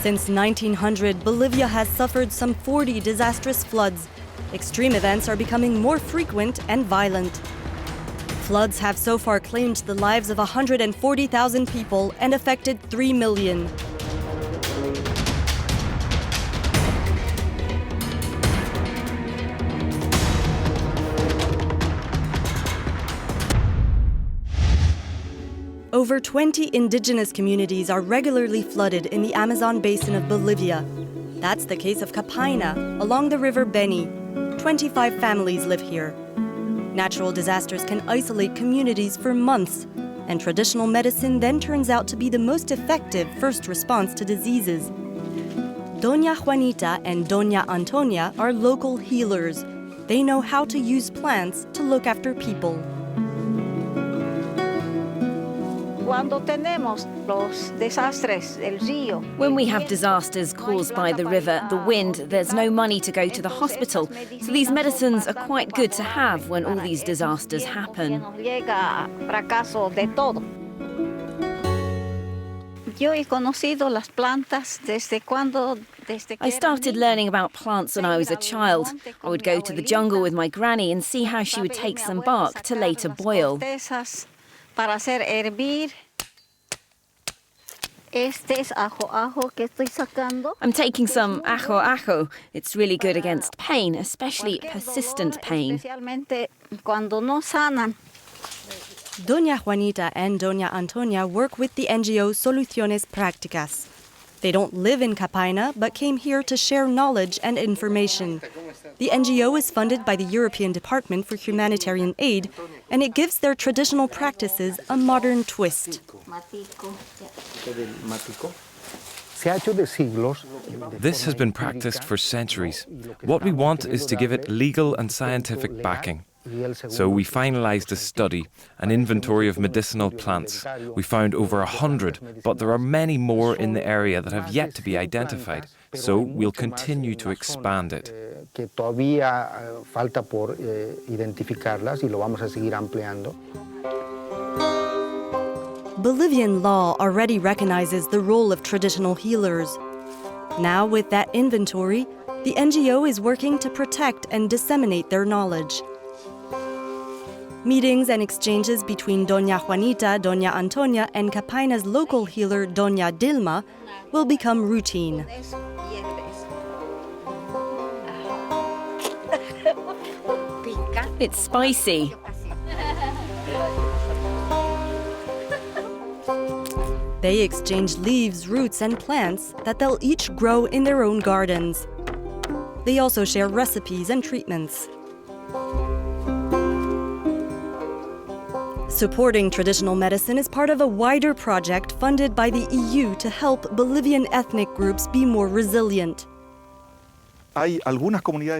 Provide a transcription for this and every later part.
Since 1900, Bolivia has suffered some 40 disastrous floods. Extreme events are becoming more frequent and violent. Floods have so far claimed the lives of 140,000 people and affected 3 million. Over 20 indigenous communities are regularly flooded in the Amazon basin of Bolivia. That's the case of Capaina, along the river Beni. 25 families live here. Natural disasters can isolate communities for months, and traditional medicine then turns out to be the most effective first response to diseases. Doña Juanita and Doña Antonia are local healers. They know how to use plants to look after people. When we have disasters caused by the river, the wind, there's no money to go to the hospital. So these medicines are quite good to have when all these disasters happen. I started learning about plants when I was a child. I would go to the jungle with my granny and see how she would take some bark to later boil. Para hacer hervir. Este es ajo que estoy sacando. I'm taking some ajo. It's really good against pain, especially persistent pain. Especialmente cuando no sanan. Doña Juanita and Doña Antonia work with the NGO Soluciones Prácticas. They don't live in Capaina, but came here to share knowledge and information. The NGO is funded by the European Department for Humanitarian Aid, and it gives their traditional practices a modern twist. This has been practiced for centuries. What we want is to give it legal and scientific backing. So we finalized a study, an inventory of medicinal plants. We found over 100, but there are many more in the area that have yet to be identified. So we'll continue to expand it. Bolivian law already recognizes the role of traditional healers. Now, with that inventory, the NGO is working to protect and disseminate their knowledge. Meetings and exchanges between Doña Juanita, Doña Antonia, and Capaina's local healer, Doña Dilma, will become routine. It's spicy. They exchange leaves, roots, and plants that they'll each grow in their own gardens. They also share recipes and treatments. Supporting traditional medicine is part of a wider project funded by the EU to help Bolivian ethnic groups be more resilient.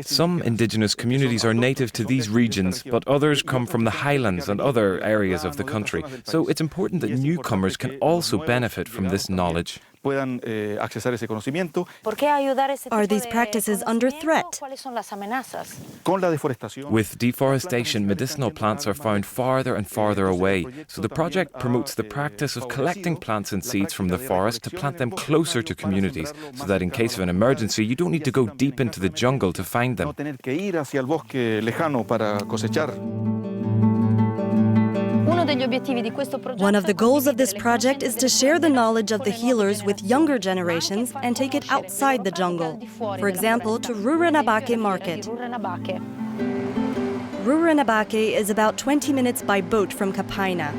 Some indigenous communities are native to these regions, but others come from the highlands and other areas of the country. So it's important that newcomers can also benefit from this knowledge. Are these practices under threat? With deforestation, medicinal plants are found farther and farther away. So the project promotes the practice of collecting plants and seeds from the forest to plant them closer to communities, so that in case of an emergency, you don't need to go deep into the jungle to find them. One of the goals of this project is to share the knowledge of the healers with younger generations and take it outside the jungle. For example, to Rurrenabaque Market. Rurrenabaque is about 20 minutes by boat from Capaina.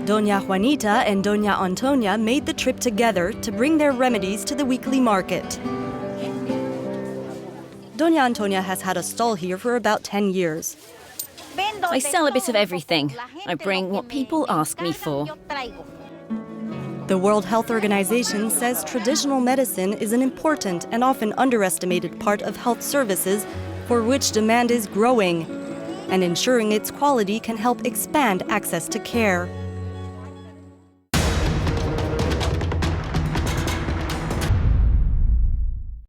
Doña Juanita and Doña Antonia made the trip together to bring their remedies to the weekly market. Doña Antonia has had a stall here for about 10 years. I sell a bit of everything. I bring what people ask me for. The World Health Organization says traditional medicine is an important and often underestimated part of health services for which demand is growing, and ensuring its quality can help expand access to care.